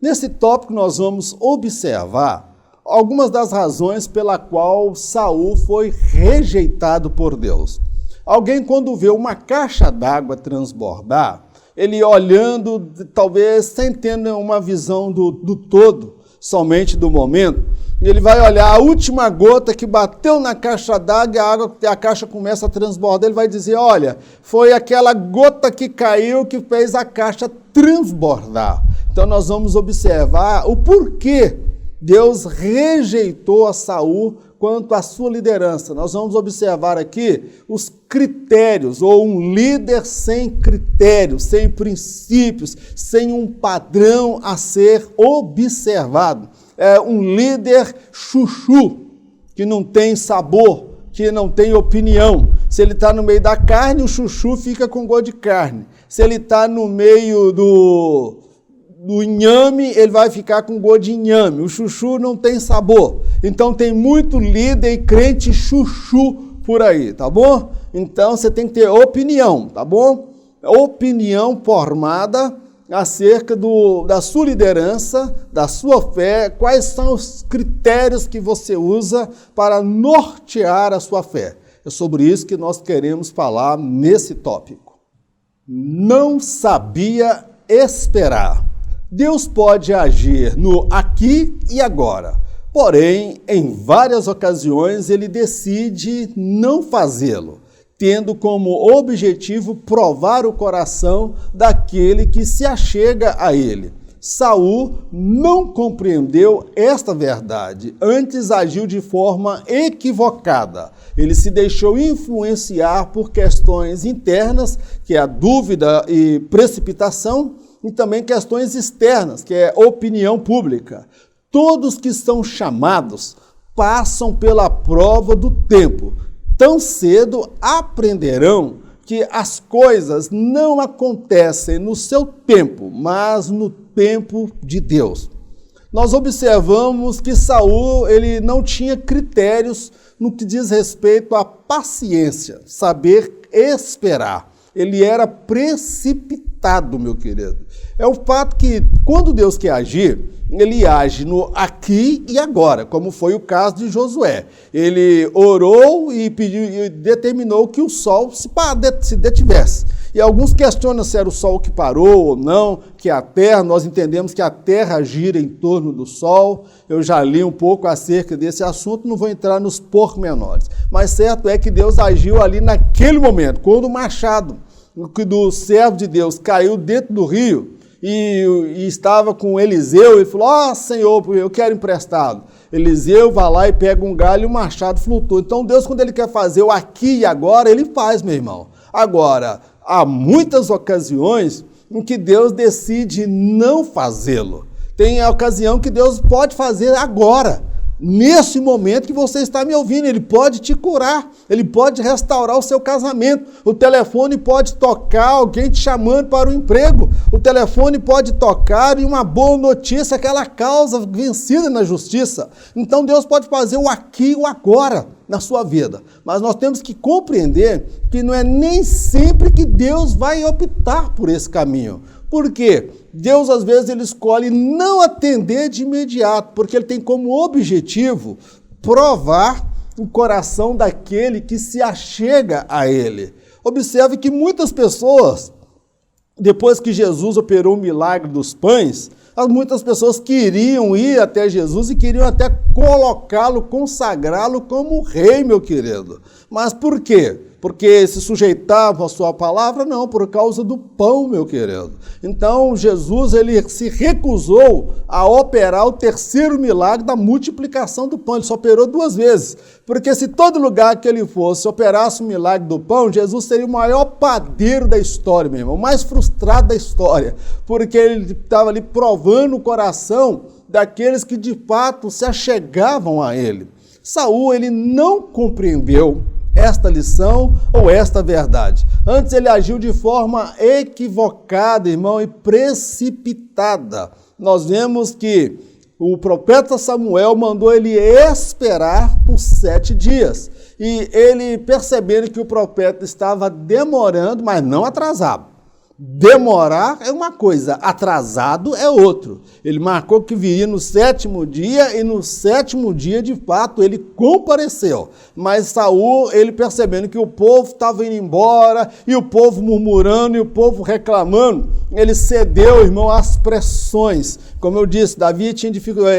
Nesse tópico nós vamos observar algumas das razões pela qual Saul foi rejeitado por Deus. Alguém, quando vê uma caixa d'água transbordar, ele olhando, talvez sem ter uma visão do todo, somente do momento, ele vai olhar a última gota que bateu na caixa d'água e a caixa começa a transbordar, ele vai dizer, olha, foi aquela gota que caiu que fez a caixa transbordar. Então nós vamos observar o porquê Deus rejeitou a Saul quanto à sua liderança. Nós vamos observar aqui os critérios, ou um líder sem critérios, sem princípios, sem um padrão a ser observado. É um líder chuchu, que não tem sabor, que não tem opinião. Se ele está no meio da carne, o chuchu fica com gosto de carne. Se ele está no meio do inhame, ele vai ficar com gosto de inhame. O chuchu não tem sabor. Então tem muito líder e crente chuchu por aí, tá bom? Então você tem que ter opinião, tá bom? Opinião formada acerca da sua liderança, da sua fé, quais são os critérios que você usa para nortear a sua fé. É sobre isso que nós queremos falar nesse tópico. Não sabia esperar. Deus pode agir no aqui e agora, porém, em várias ocasiões, ele decide não fazê-lo, tendo como objetivo provar o coração daquele que se achega a ele. Saul não compreendeu esta verdade, antes agiu de forma equivocada. Ele se deixou influenciar por questões internas, que é a dúvida e precipitação, e também questões externas, que é opinião pública. Todos que são chamados passam pela prova do tempo. Tão cedo aprenderão que as coisas não acontecem no seu tempo, mas no tempo de Deus. Nós observamos que Saul, ele não tinha critérios no que diz respeito à paciência, saber esperar. Ele era precipitado, meu querido. É o fato que, quando Deus quer agir, ele age no aqui e agora, como foi o caso de Josué. Ele orou e determinou que o sol se detivesse. E alguns questionam se era o sol que parou ou não, que a terra, nós entendemos que a terra gira em torno do sol. Eu já li um pouco acerca desse assunto, não vou entrar nos pormenores. Mas certo é que Deus agiu ali naquele momento, quando o machado do servo de Deus caiu dentro do rio, e estava com Eliseu, ele falou, Senhor, eu quero emprestado. Eliseu vai lá e pega um galho e o machado flutua. Então Deus, quando ele quer fazer o aqui e agora, ele faz, meu irmão. Agora, há muitas ocasiões em que Deus decide não fazê-lo. Tem a ocasião que Deus pode fazer agora, nesse momento que você está me ouvindo. Ele pode te curar, ele pode restaurar o seu casamento, o telefone pode tocar, alguém te chamando para o emprego, o telefone pode tocar e uma boa notícia, aquela causa vencida na justiça. Então Deus pode fazer o aqui e o agora na sua vida, mas nós temos que compreender que não é nem sempre que Deus vai optar por esse caminho. Por quê? Deus, às vezes, ele escolhe não atender de imediato, porque ele tem como objetivo provar o coração daquele que se achega a ele. Observe que muitas pessoas, depois que Jesus operou o milagre dos pães, muitas pessoas queriam ir até Jesus e queriam até colocá-lo, consagrá-lo como rei, meu querido. Mas por quê? Porque se sujeitavam à sua palavra? Não, por causa do pão, meu querido. Então, Jesus, ele se recusou a operar o terceiro milagre da multiplicação do pão. Ele só operou 2 vezes. Porque se todo lugar que ele fosse operasse o milagre do pão, Jesus seria o maior padeiro da história, meu irmão, o mais frustrado da história. Porque ele estava ali provando o coração daqueles que de fato se achegavam a ele. Saul, ele não compreendeu esta lição ou esta verdade. Antes ele agiu de forma equivocada, irmão, e precipitada. Nós vemos que o profeta Samuel mandou ele esperar por 7 dias. E ele, percebendo que o profeta estava demorando, mas não atrasado. Demorar é uma coisa, atrasado é outro. Ele marcou que viria no 7º dia e no 7º dia, de fato, ele compareceu. Mas Saul, ele percebendo que o povo estava indo embora e o povo murmurando e o povo reclamando, ele cedeu, irmão, às pressões. Como eu disse,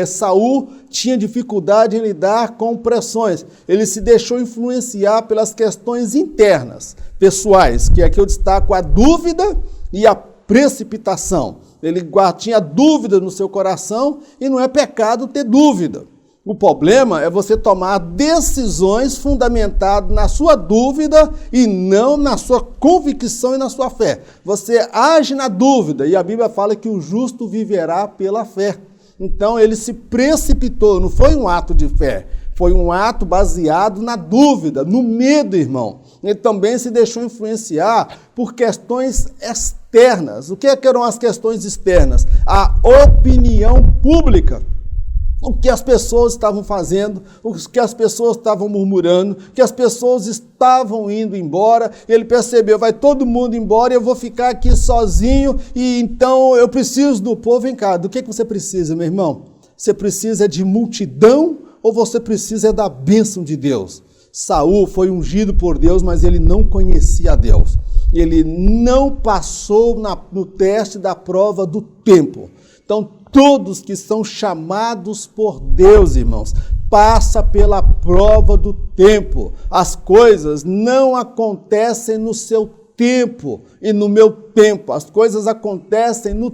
Saul tinha dificuldade em lidar com pressões. Ele se deixou influenciar pelas questões internas, pessoais, que aqui eu destaco a dúvida e a precipitação. Ele tinha dúvida no seu coração e não é pecado ter dúvida. O problema é você tomar decisões fundamentadas na sua dúvida e não na sua convicção e na sua fé. Você age na dúvida e a Bíblia fala que o justo viverá pela fé. Então ele se precipitou, não foi um ato de fé, foi um ato baseado na dúvida, no medo, irmão. Ele também se deixou influenciar por questões externas. O que eram as questões externas? A opinião pública. O que as pessoas estavam fazendo, o que as pessoas estavam murmurando, que as pessoas estavam indo embora. Ele percebeu, vai todo mundo embora e eu vou ficar aqui sozinho e então eu preciso do povo. Vem cá, do que você precisa, meu irmão? Você precisa de multidão ou você precisa da bênção de Deus? Saul foi ungido por Deus, mas ele não conhecia a Deus. Ele não passou no teste da prova do tempo. Então, todos que são chamados por Deus, irmãos, passa pela prova do tempo. As coisas não acontecem no seu tempo e no meu tempo. As coisas acontecem no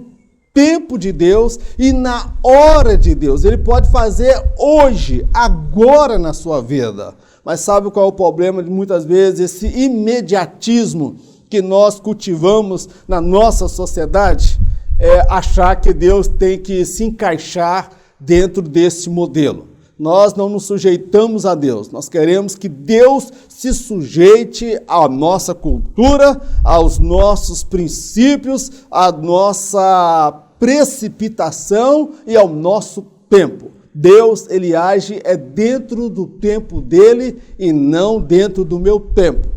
tempo de Deus e na hora de Deus. Ele pode fazer hoje, agora na sua vida. Mas sabe qual é o problema de muitas vezes? Esse imediatismo que nós cultivamos na nossa sociedade. É achar que Deus tem que se encaixar dentro desse modelo. Nós não nos sujeitamos a Deus, nós queremos que Deus se sujeite à nossa cultura, aos nossos princípios, à nossa precipitação e ao nosso tempo. Deus, ele age dentro do tempo dele e não dentro do meu tempo.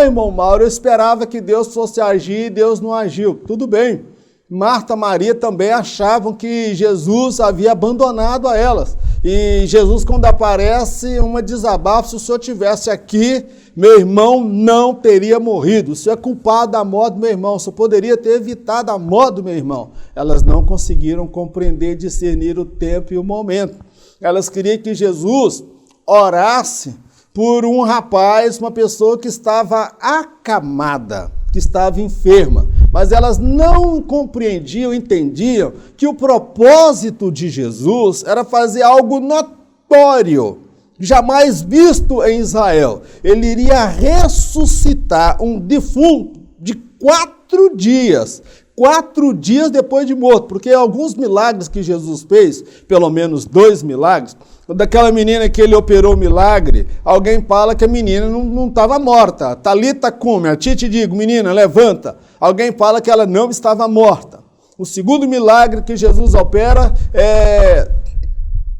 Irmão Mauro, eu esperava que Deus fosse agir e Deus não agiu. Tudo bem. Marta e Maria também achavam que Jesus havia abandonado a elas. E Jesus, quando aparece, uma desabafa, se o senhor estivesse aqui, meu irmão não teria morrido. O senhor é culpado da morte do meu irmão, o senhor poderia ter evitado a morte do meu irmão. Elas não conseguiram compreender, discernir o tempo e o momento. Elas queriam que Jesus orasse por um rapaz, uma pessoa que estava acamada, que estava enferma. mas elas não compreendiam, entendiam que o propósito de Jesus era fazer algo notório, jamais visto em Israel. Ele iria ressuscitar um defunto de 4 dias. 4 dias depois de morto, porque alguns milagres que Jesus fez, pelo menos 2 milagres, daquela menina que ele operou o milagre, alguém fala que a menina não estava morta. Talita cume, a ti te digo, menina, levanta. Alguém fala que ela não estava morta. O segundo milagre que Jesus opera é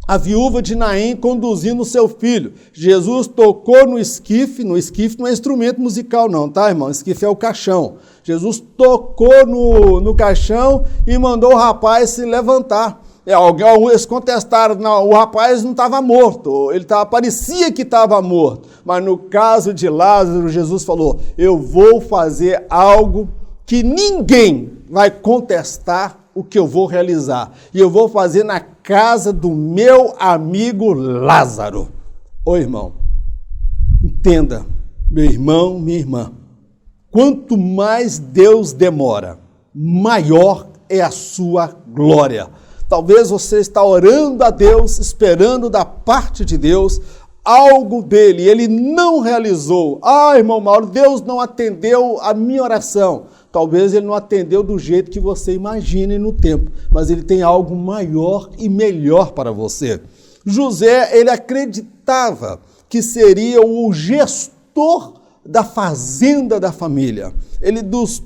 a viúva de Naim conduzindo o seu filho. Jesus tocou no esquife não é instrumento musical não, tá, irmão? Esquife é o caixão. Jesus tocou no caixão e mandou o rapaz se levantar. Eles contestaram, não, o rapaz não estava morto, parecia que estava morto. Mas no caso de Lázaro, Jesus falou, eu vou fazer algo que ninguém vai contestar o que eu vou realizar. E eu vou fazer na casa do meu amigo Lázaro. Ô irmão, entenda, meu irmão, minha irmã, quanto mais Deus demora, maior é a sua glória. Talvez você está orando a Deus, esperando da parte de Deus algo dele, ele não realizou. Irmão Mauro, Deus não atendeu a minha oração. Talvez ele não atendeu do jeito que você imagine no tempo, mas ele tem algo maior e melhor para você. José, ele acreditava que seria o gestor da fazenda da família.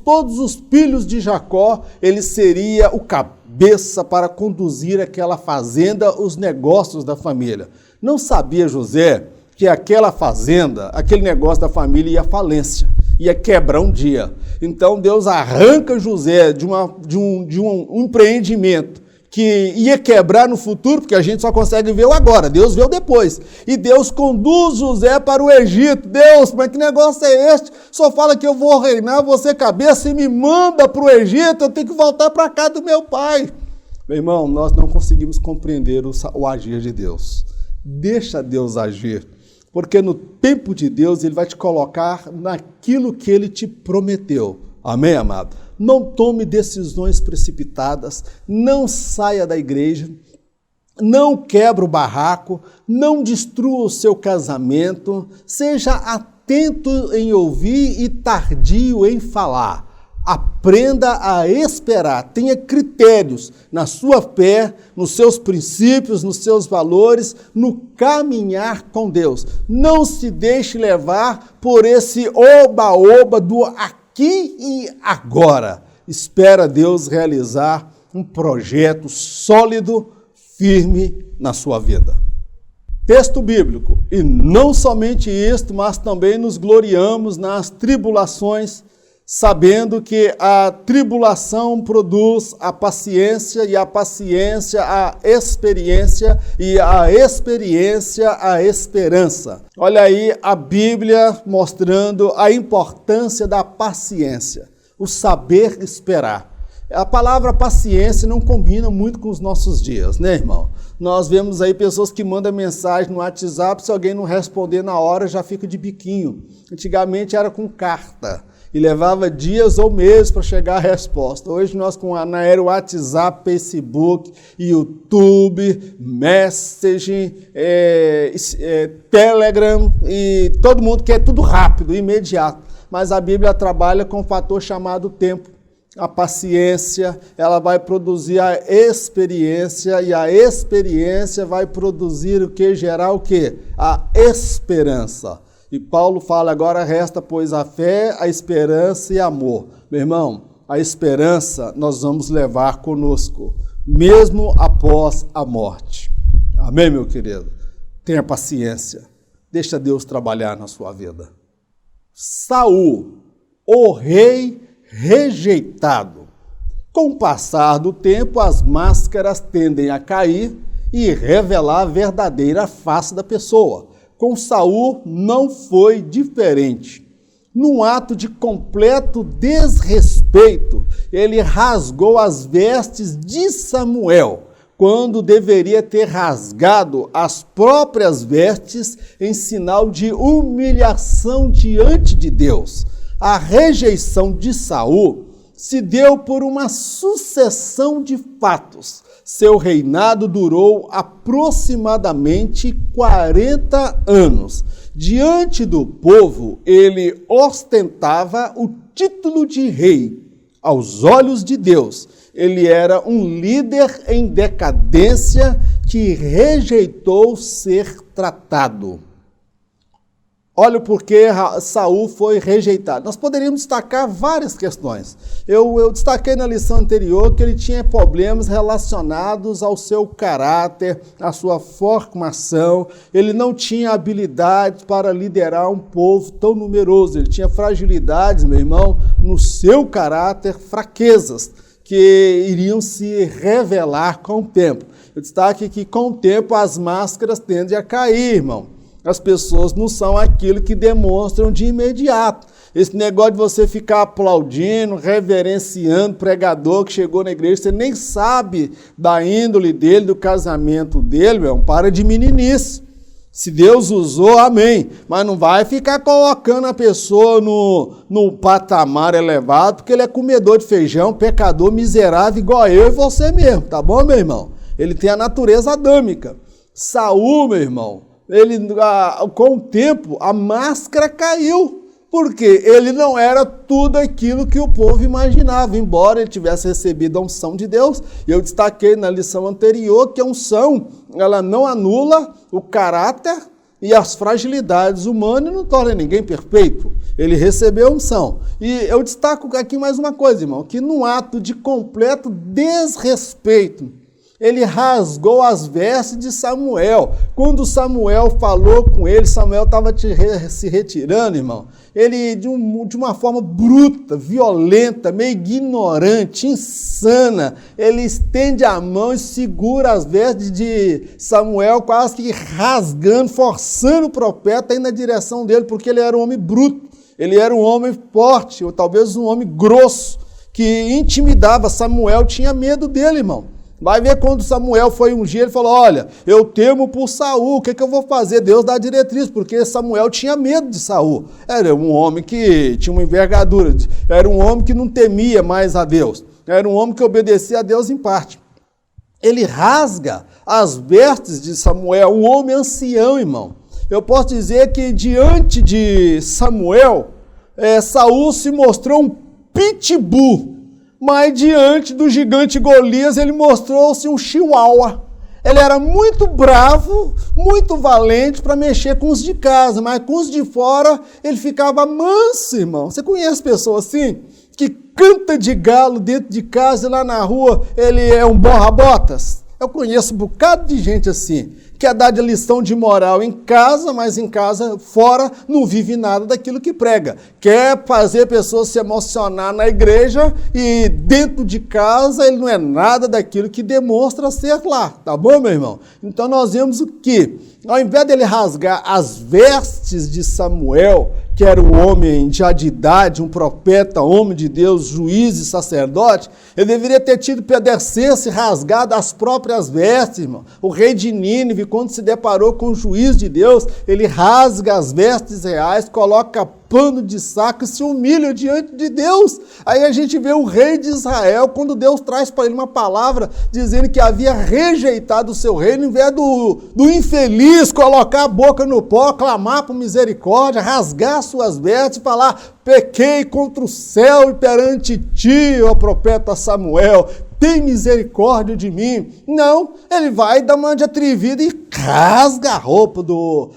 Todos os filhos de Jacó, ele seria o cabeça para conduzir aquela fazenda, os negócios da família. Não sabia José que aquela fazenda, aquele negócio da família ia à falência, ia quebrar um dia. Então Deus arranca José de um empreendimento que ia quebrar no futuro, porque a gente só consegue ver o agora, Deus vê o depois. E Deus conduz José para o Egito. Deus, mas que negócio é este? Só fala que eu vou reinar, você cabeça, e me manda para o Egito, eu tenho que voltar para cá do meu pai. Meu irmão, nós não conseguimos compreender o agir de Deus. Deixa Deus agir, porque no tempo de Deus ele vai te colocar naquilo que ele te prometeu. Amém, amado? Não tome decisões precipitadas, não saia da igreja, não quebra o barraco, não destrua o seu casamento, seja atento em ouvir e tardio em falar. Aprenda a esperar, tenha critérios na sua fé, nos seus princípios, nos seus valores, no caminhar com Deus. Não se deixe levar por esse oba-oba do aqui e agora. Espera Deus realizar um projeto sólido, firme na sua vida. Texto bíblico. E não somente isto, mas também nos gloriamos nas tribulações, sabendo que a tribulação produz a paciência, e a paciência a experiência, e a experiência a esperança. Olha aí a Bíblia mostrando a importância da paciência, o saber esperar. A palavra paciência não combina muito com os nossos dias, né, irmão? Nós vemos aí pessoas que mandam mensagem no WhatsApp, se alguém não responder na hora, já fica de biquinho. Antigamente era com carta, e levava dias ou meses para chegar a resposta. Hoje nós na era WhatsApp, Facebook, YouTube, Messaging, Telegram, e todo mundo quer tudo rápido, imediato. Mas a Bíblia trabalha com um fator chamado tempo. A paciência, ela vai produzir a experiência, e a experiência vai produzir o que? Gerar o quê? A esperança. E Paulo fala, agora resta, pois, a fé, a esperança e amor. Meu irmão, a esperança nós vamos levar conosco, mesmo após a morte. Amém, meu querido? Tenha paciência. Deixa Deus trabalhar na sua vida. Saul, o rei rejeitado. Com o passar do tempo, as máscaras tendem a cair e revelar a verdadeira face da pessoa. Com Saul não foi diferente. Num ato de completo desrespeito, ele rasgou as vestes de Samuel, quando deveria ter rasgado as próprias vestes em sinal de humilhação diante de Deus. A rejeição de Saul se deu por uma sucessão de fatos. Seu reinado durou aproximadamente 40 anos. Diante do povo, ele ostentava o título de rei. Aos olhos de Deus, ele era um líder em decadência que rejeitou ser tratado. Olha o porquê Saul foi rejeitado. Nós poderíamos destacar várias questões. Eu destaquei na lição anterior que ele tinha problemas relacionados ao seu caráter, à sua formação. Ele não tinha habilidade para liderar um povo tão numeroso. Ele tinha fragilidades, meu irmão, no seu caráter, fraquezas que iriam se revelar com o tempo. Eu destaque que com o tempo as máscaras tendem a cair, irmão. As pessoas não são aquilo que demonstram de imediato. Esse negócio de você ficar aplaudindo, reverenciando o pregador que chegou na igreja, você nem sabe da índole dele, do casamento dele, meu, para de meninice. Se Deus usou, amém. Mas não vai ficar colocando a pessoa no patamar elevado, porque ele é comedor de feijão, pecador, miserável, igual eu e você mesmo, tá bom, meu irmão? Ele tem a natureza adâmica. Saul, meu irmão, com o tempo, a máscara caiu, porque ele não era tudo aquilo que o povo imaginava, embora ele tivesse recebido a unção de Deus. Eu destaquei na lição anterior que a unção, ela não anula o caráter e as fragilidades humanas e não torna ninguém perfeito. Ele recebeu a unção. E eu destaco aqui mais uma coisa, irmão, que num ato de completo desrespeito, ele rasgou as vestes de Samuel. Quando Samuel falou com ele, Samuel estava se retirando, irmão. Ele, de uma forma bruta, violenta, meio ignorante, insana, ele estende a mão e segura as vestes de Samuel, quase que rasgando, forçando o profeta a ir na direção dele, porque ele era um homem bruto, ele era um homem forte, ou talvez um homem grosso, que intimidava. Samuel tinha medo dele, irmão. Vai ver quando Samuel foi ungir, ele falou, olha, eu temo por Saul, o que eu vou fazer? Deus dá diretriz, porque Samuel tinha medo de Saul. Era um homem que tinha uma envergadura, era um homem que não temia mais a Deus, era um homem que obedecia a Deus em parte. Ele rasga as vestes de Samuel, um homem ancião, irmão. Eu posso dizer que diante de Samuel, Saul se mostrou um pitbull, mas diante do gigante Golias, ele mostrou-se um chihuahua. Ele era muito bravo, muito valente para mexer com os de casa, mas com os de fora ele ficava manso, irmão. Você conhece pessoas assim? Que canta de galo dentro de casa e lá na rua ele é um borra-botas? Eu conheço um bocado de gente assim, quer dar de lição de moral em casa, mas em casa, fora, não vive nada daquilo que prega. Quer fazer pessoas se emocionar na igreja e dentro de casa ele não é nada daquilo que demonstra ser lá. Tá bom, meu irmão? Então nós vemos o que? Ao invés dele rasgar as vestes de Samuel, que era um homem já de idade, um profeta, homem de Deus, juiz e sacerdote, ele deveria ter tido padecer-se rasgado as próprias vestes, irmão. O rei de Nínive, quando se deparou com o juiz de Deus, ele rasga as vestes reais, coloca pano de saco e se humilha diante de Deus. Aí a gente vê o rei de Israel, quando Deus traz para ele uma palavra dizendo que havia rejeitado o seu reino, em vez do infeliz colocar a boca no pó, clamar por misericórdia, rasgar suas vestes e falar, pequei contra o céu e perante ti, ó profeta Samuel, tem misericórdia de mim. Não, ele vai dar uma de atrevida e rasga a roupa do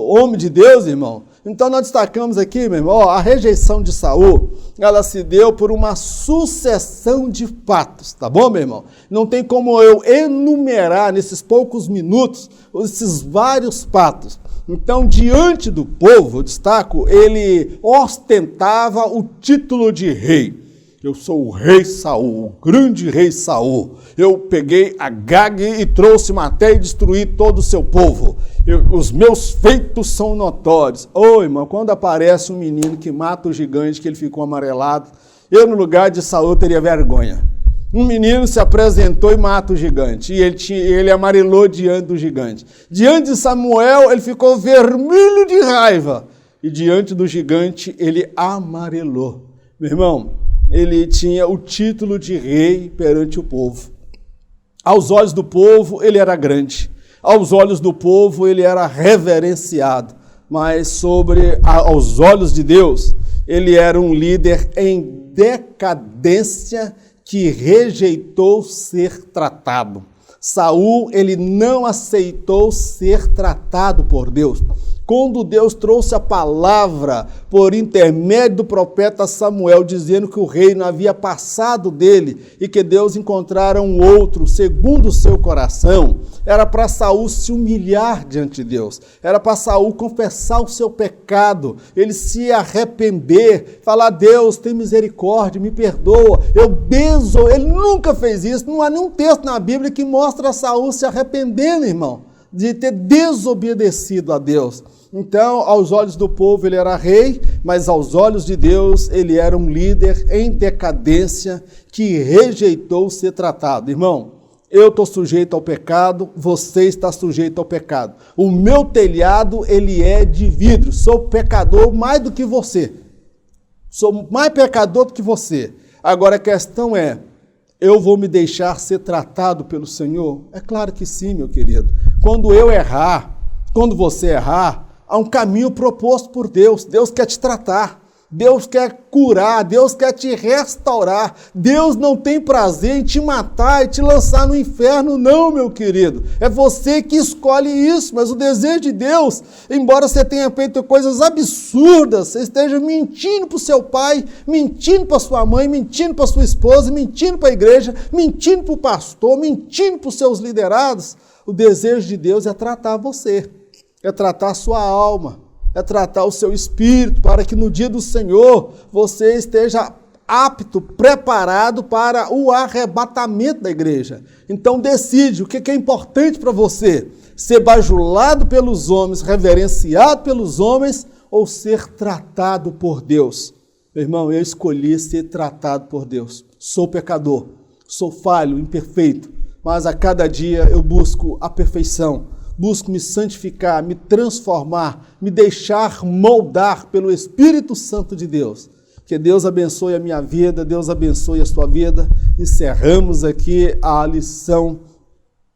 homem de Deus, irmão. Então nós destacamos aqui, meu irmão, a rejeição de Saul, ela se deu por uma sucessão de fatos, tá bom, meu irmão? Não tem como eu enumerar nesses poucos minutos esses vários fatos. Então, diante do povo, eu destaco, ele ostentava o título de rei. Eu sou o rei Saul, o grande rei Saul. Eu peguei Agag e trouxe maté e destruí todo o seu povo. Os meus feitos são notórios. Ô, irmão, quando aparece um menino que mata o gigante, que ele ficou amarelado, eu no lugar de Saul teria vergonha. Um menino se apresentou e mata o gigante, e ele amarelou diante do gigante. Diante de Samuel, ele ficou vermelho de raiva, e diante do gigante, ele amarelou. Meu irmão, ele tinha o título de rei perante o povo. Aos olhos do povo, ele era grande. Aos olhos do povo, ele era reverenciado. Mas aos olhos de Deus, ele era um líder em decadência que rejeitou ser tratado. Saul, ele não aceitou ser tratado por Deus. Quando Deus trouxe a palavra por intermédio do profeta Samuel, dizendo que o reino havia passado dele e que Deus encontrara um outro segundo o seu coração, era para Saul se humilhar diante de Deus, era para Saul confessar o seu pecado, ele se arrepender, falar: Deus, tem misericórdia, me perdoa, ele nunca fez isso. Não há nenhum texto na Bíblia que mostra Saul se arrependendo, irmão, de ter desobedecido a Deus. Então, aos olhos do povo ele era rei, mas aos olhos de Deus ele era um líder em decadência que rejeitou ser tratado. Irmão, eu estou sujeito ao pecado, você está sujeito ao pecado. O meu telhado, ele é de vidro, sou pecador mais do que você. Sou mais pecador do que você. Agora a questão é, eu vou me deixar ser tratado pelo Senhor? É claro que sim, meu querido. Quando eu errar, quando você errar, há um caminho proposto por Deus. Deus quer te tratar, Deus quer curar, Deus quer te restaurar. Deus não tem prazer em te matar e te lançar no inferno, não, meu querido. É você que escolhe isso, mas o desejo de Deus, embora você tenha feito coisas absurdas, você esteja mentindo para o seu pai, mentindo para sua mãe, mentindo para sua esposa, mentindo para a igreja, mentindo para o pastor, mentindo para os seus liderados, o desejo de Deus é tratar você. É tratar a sua alma, é tratar o seu espírito, para que no dia do Senhor você esteja apto, preparado para o arrebatamento da igreja. Então decide o que é importante para você: ser bajulado pelos homens, reverenciado pelos homens, ou ser tratado por Deus. Meu irmão, eu escolhi ser tratado por Deus. Sou pecador, sou falho, imperfeito, mas a cada dia eu busco a perfeição. Busco me santificar, me transformar, me deixar moldar pelo Espírito Santo de Deus. Que Deus abençoe a minha vida, Deus abençoe a sua vida. Encerramos aqui a lição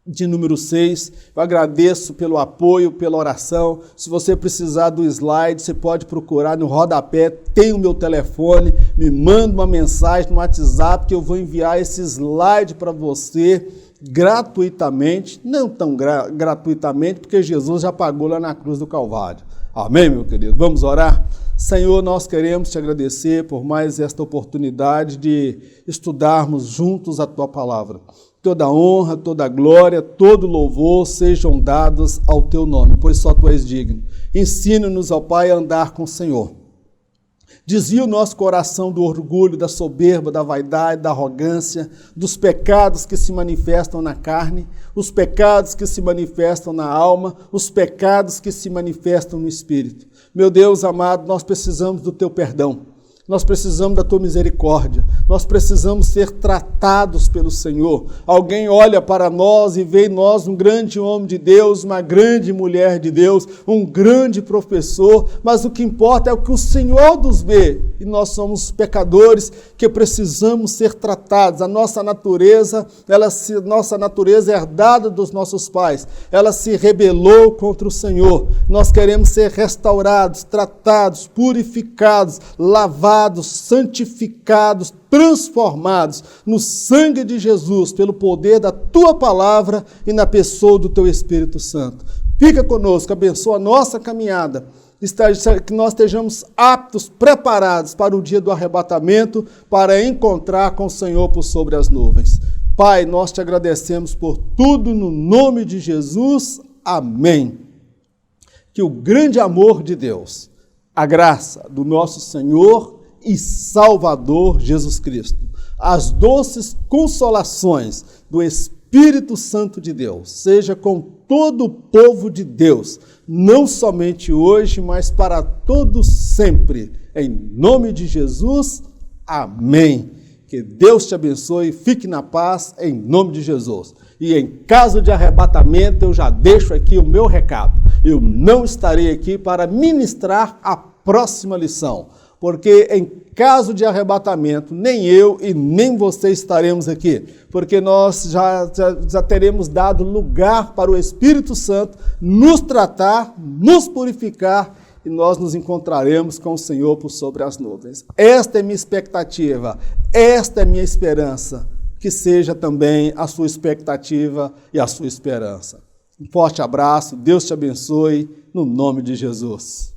de número 6. Eu agradeço pelo apoio, pela oração. Se você precisar do slide, você pode procurar no rodapé, tem o meu telefone, me manda uma mensagem no WhatsApp que eu vou enviar esse slide para você gratuitamente, não tão gratuitamente, porque Jesus já pagou lá na cruz do Calvário. Amém, meu querido? Vamos orar? Senhor, nós queremos te agradecer por mais esta oportunidade de estudarmos juntos a tua palavra. Toda honra, toda glória, todo louvor sejam dados ao teu nome, pois só tu és digno. Ensina-nos, ó Pai, a andar com o Senhor. Desvia o nosso coração do orgulho, da soberba, da vaidade, da arrogância, dos pecados que se manifestam na carne, os pecados que se manifestam na alma, os pecados que se manifestam no espírito. Meu Deus amado, nós precisamos do teu perdão. Nós precisamos da tua misericórdia, nós precisamos ser tratados pelo Senhor. Alguém olha para nós e vê em nós um grande homem de Deus, uma grande mulher de Deus, um grande professor, mas o que importa é o que o Senhor nos vê. E nós somos pecadores que precisamos ser tratados. A nossa natureza, nossa natureza herdada dos nossos pais, ela se rebelou contra o Senhor. Nós queremos ser restaurados, tratados, purificados, lavados, santificados, transformados no sangue de Jesus, pelo poder da tua palavra e na pessoa do teu Espírito Santo. Fica conosco, abençoa a nossa caminhada, que nós estejamos aptos, preparados para o dia do arrebatamento, para encontrar com o Senhor por sobre as nuvens. Pai, nós te agradecemos por tudo no nome de Jesus. Amém. Que o grande amor de Deus, a graça do nosso Senhor e Salvador Jesus Cristo, as doces consolações do Espírito Santo de Deus, seja com todo o povo de Deus, não somente hoje, mas para todos sempre. Em nome de Jesus, amém. Que Deus te abençoe, fique na paz, em nome de Jesus. E em caso de arrebatamento, eu já deixo aqui o meu recado. Eu não estarei aqui para ministrar a próxima lição. porque em caso de arrebatamento, nem eu e nem você estaremos aqui, porque nós já teremos dado lugar para o Espírito Santo nos tratar, nos purificar, e nós nos encontraremos com o Senhor por sobre as nuvens. Esta é minha expectativa, esta é minha esperança, que seja também a sua expectativa e a sua esperança. Um forte abraço, Deus te abençoe, no nome de Jesus.